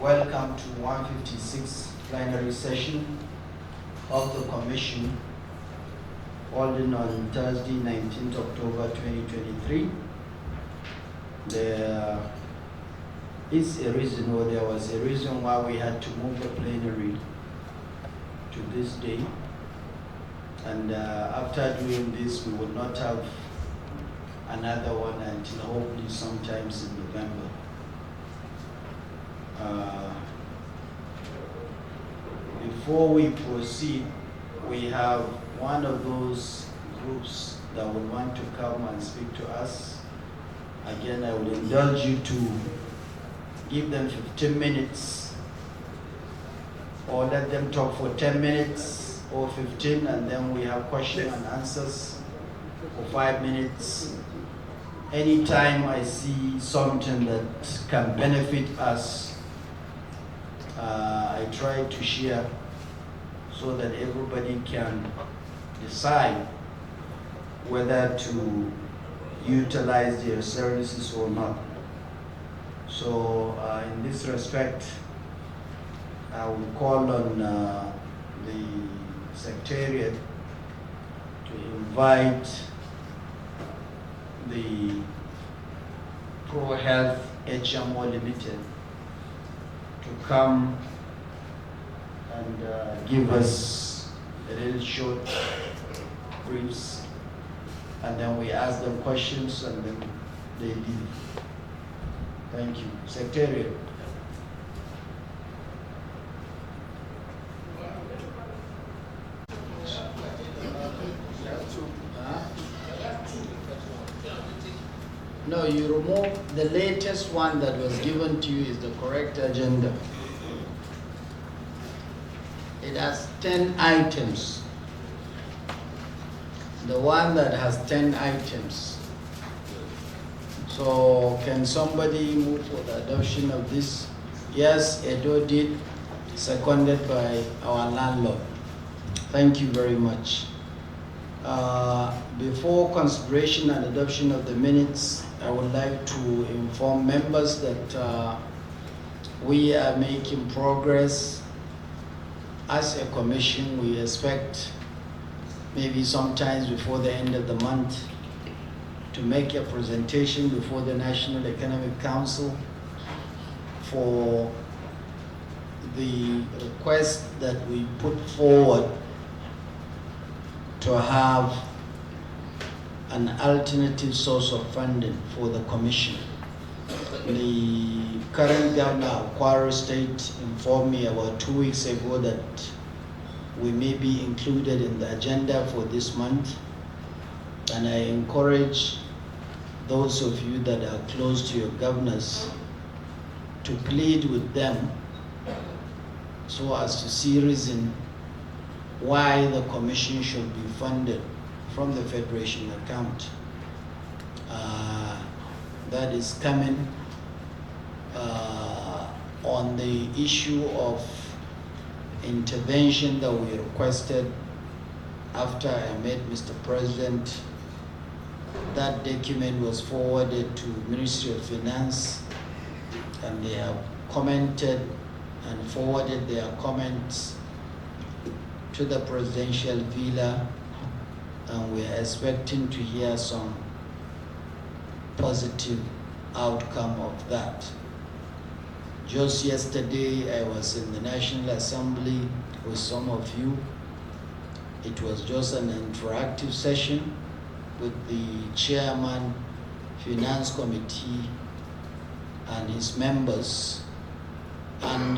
Welcome to 156th plenary session of the Commission holding on Thursday, 19th October 2023. There is a reason, or there was a reason why we had to move the plenary to this day. And after doing this, we will not have another one until hopefully sometimes in November. Before we proceed, we have one of those groups that would want to come and speak to us. Again, I will indulge you to give them 15 minutes or let them talk for 10 minutes or 15, and then we have questions and answers for 5 minutes. Anytime I see something that can benefit us, I try to share so that everybody can decide whether to utilize their services or not. So in this respect, I will call on the Secretariat to invite the Pro Health HMO Limited to come and give us a little short briefs, and then we ask them questions and then they leave. Thank you. Secretariat. No, you remove the latest one that was given to you is the correct agenda. It has 10 items. The one that has 10 items. So can somebody move for the adoption of this? Yes, Edo did, seconded by our landlord. Thank you very much. Before consideration and adoption of the minutes, I would like to inform members that we are making progress. As a commission, we expect maybe sometimes before the end of the month to make a presentation before the National Economic Council for the request that we put forward to have an alternative source of funding for the commission. The current governor of Kwara State informed me about 2 weeks ago that we may be included in the agenda for this month, and I encourage those of you that are close to your governors to plead with them so as to see reason why the commission should be funded from the Federation account. That is coming on the issue of intervention that we requested after I met Mr. President. That document was forwarded to Ministry of Finance, and they have commented and forwarded their comments to the Presidential Villa, and we are expecting to hear some positive outcome of that. Just yesterday, I was in the National Assembly with some of you. It was just an interactive session with the Chairman, Finance Committee, and his members. And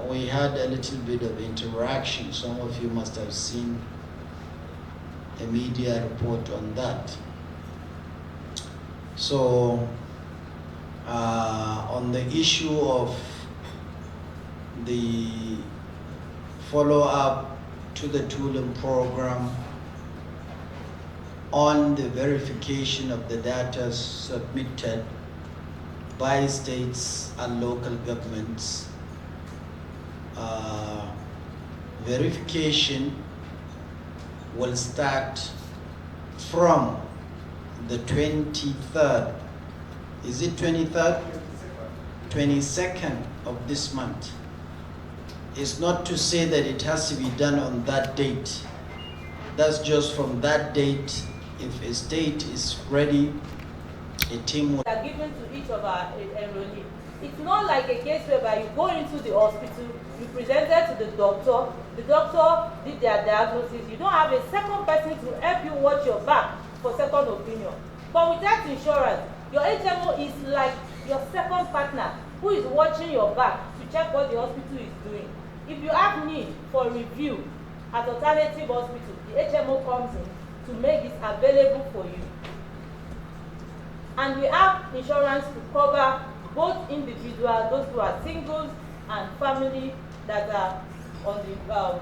we had a little bit of interaction. Some of you must have seen a media report on that. So, on the issue of the follow-up to the tooling program on the verification of the data submitted by states and local governments, verification will start from the 23rd. Is it 23rd? 22nd of this month. It's not to say that it has to be done on that date. That's just from that date. If a state is ready, a team will... are given to each of our enrollees. It's not like a case whereby you go into the hospital, you presented to the doctor did their diagnosis. You don't have a second person to help you watch your back for second opinion. But with that insurance, your HMO is like your second partner who is watching your back to check what the hospital is doing. If you have need for review at alternative hospital, the HMO comes in to make this available for you. And we have insurance to cover both individuals, those who are singles, and family that are on the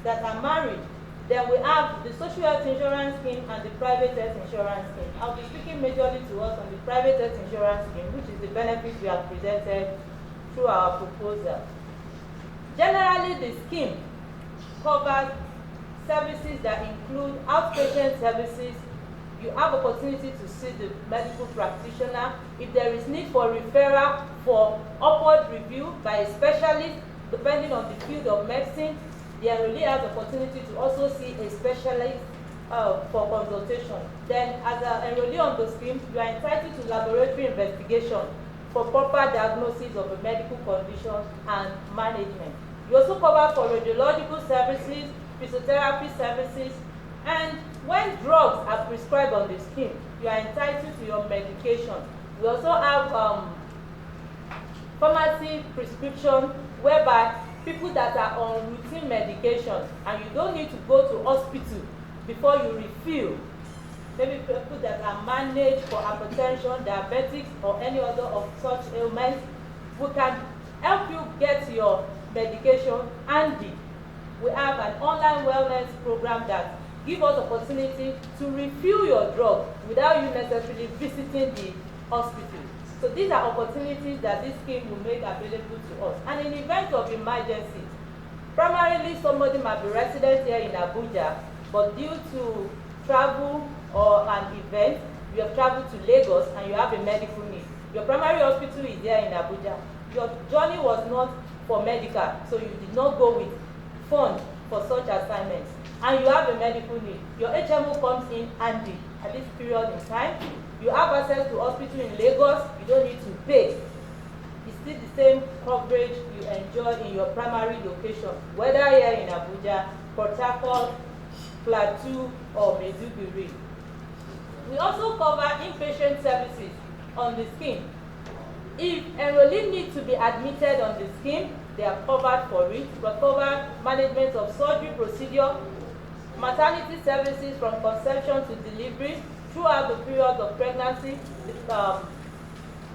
that are married. Then we have the social health insurance scheme and the private health insurance scheme. I'll be speaking majorly to us on the private health insurance scheme, which is the benefit we have presented through our proposal. Generally, the scheme covers services that include outpatient services. You have opportunity to see the medical practitioner. If there is need for referral for upward review by a specialist, depending on the field of medicine, the enrollee has the opportunity to also see a specialist for consultation. Then, as an enrollee on the scheme, you are entitled to laboratory investigation for proper diagnosis of a medical condition and management. You also cover for radiological services, physiotherapy services, and when drugs are prescribed on the scheme, you are entitled to your medication. We also have pharmacy prescription, whereby people that are on routine medication and you don't need to go to hospital before you refill. Maybe people that are managed for hypertension, diabetics, or any other of such ailments, we can help you get your medication handy. We have an online wellness program that gives us opportunity to refill your drug without you necessarily visiting the hospital. So these are opportunities that this scheme will make available to us. And in event of emergency, primarily somebody might be resident here in Abuja, but due to travel or an event, you have traveled to Lagos and you have a medical need. Your primary hospital is here in Abuja. Your journey was not for medical, so you did not go with funds for such assignments. And you have a medical need. Your HMO comes in handy at this period in time. You have access to hospital in Lagos, you don't need to pay. It's still the same coverage you enjoy in your primary location, whether here in Abuja, Port Harcourt, Plateau, or Maiduguri. We also cover inpatient services on the scheme. If enrollee needs to be admitted on the scheme, they are covered for it. We cover management of surgery procedure, maternity services from conception to delivery, throughout the period of pregnancy. The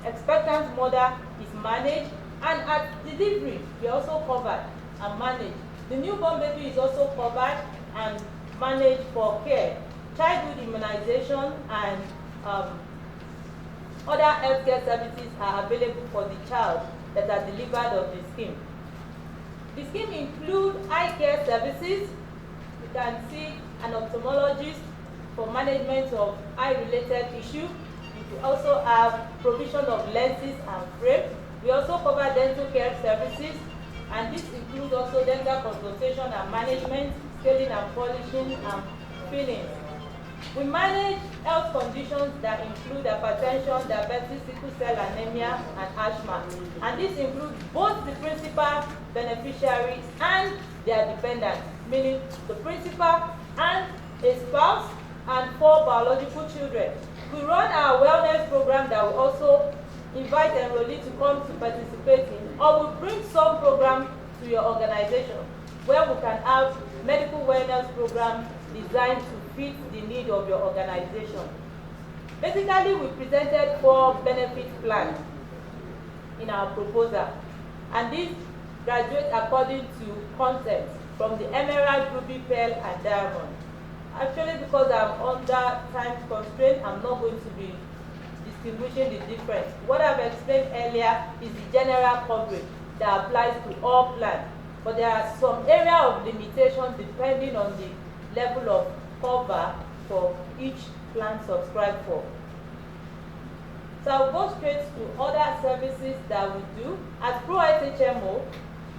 expectant mother is managed, and at delivery, we are also covered and managed. The newborn baby is also covered and managed for care. Childhood immunization and other healthcare services are available for the child that are delivered on the scheme. The scheme includes eye care services. You can see an ophthalmologist for management of eye-related issues. We also have provision of lenses and frame. We also cover dental care services, and this includes also dental consultation and management, scaling and polishing, and filling. We manage health conditions that include hypertension, diabetes, sickle cell anemia, and asthma. And this includes both the principal beneficiaries and their dependents, meaning the principal and a spouse and 4 biological children. We run our wellness program that will also invite enrollees to come to participate in, or we bring some program to your organization where we can have medical wellness program designed to fit the need of your organization. Basically, we presented 4 benefit plans in our proposal, and these graduate according to content from the Emerald, Ruby, Pearl, and Diamond. Actually, because I'm under time constraint, I'm not going to be distinguishing the difference. What I've explained earlier is the general coverage that applies to all plans, but there are some area of limitation depending on the level of cover for each plan subscribed for. So I'll go straight to other services that we do. As Pro HMO,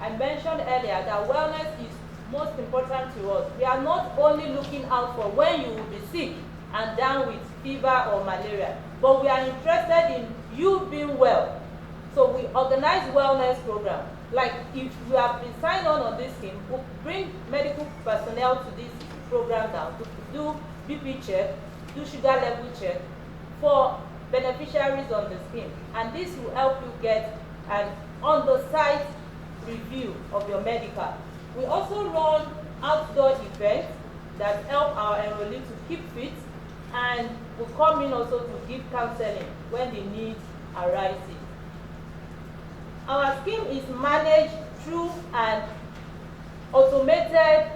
I mentioned earlier that wellness is most important to us. We are not only looking out for when you will be sick and down with fever or malaria, but we are interested in you being well. So we organize wellness programs. Like if you have been signed on this scheme, we'll bring medical personnel to this program now to do BP check, do sugar level check for beneficiaries on the scheme. And this will help you get an on-the-site review of your medical. We also run outdoor events that help our enrollees to keep fit, and we come in also to give counseling when the need arises. Our scheme is managed through an automated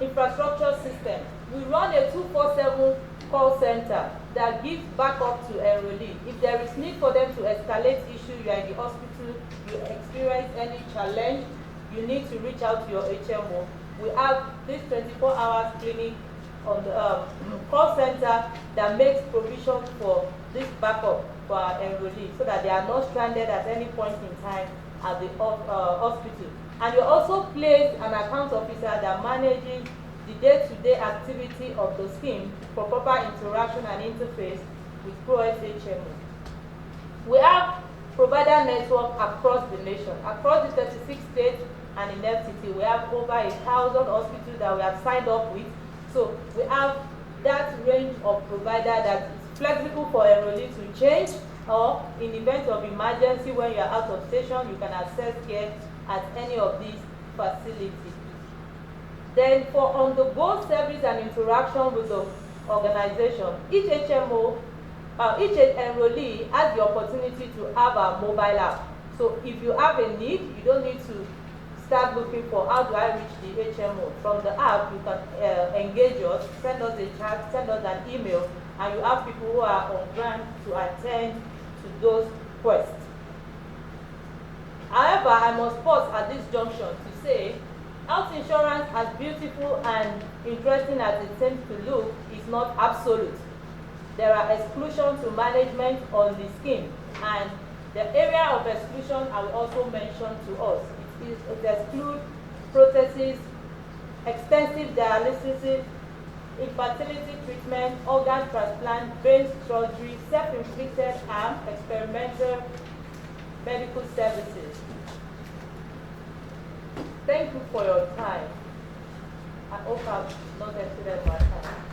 infrastructure system. We run a 24/7 call center that gives backup to enrollees. If there is need for them to escalate issue, you are in the hospital, you experience any challenge, you need to reach out to your HMO. We have this 24 hours clinic on the call center that makes provision for this backup for our enrollees so that they are not stranded at any point in time at the hospital. And you also place an account officer that manages the day-to-day activity of the scheme for proper interaction and interface with ProSHMO. We have provider network across the nation. Across the 36 states and in FCT, we have over 1,000 hospitals that we have signed up with. So we have that range of provider that is flexible for enrollees to change, or in event of emergency when you are out of station, you can access care at any of these facilities. Then for on-the-go service and interaction with the organization, each HMO, each enrollee has the opportunity to have a mobile app. So if you have a need, you don't need to start looking for how do I reach the HMO. From the app, you can engage us, send us a chat, send us an email, and you have people who are on ground to attend to those requests. However, I must pause at this junction to say, health insurance, as beautiful and interesting as it seems to look, is not absolute. There are exclusions to management on the scheme, and the area of exclusion I will also mention to us. It excludes prostheses, extensive dialysis, infertility treatment, organ transplant, brain surgery, self-inflicted harm, experimental medical services. Thank you for your time. I hope I've not exceeded my time.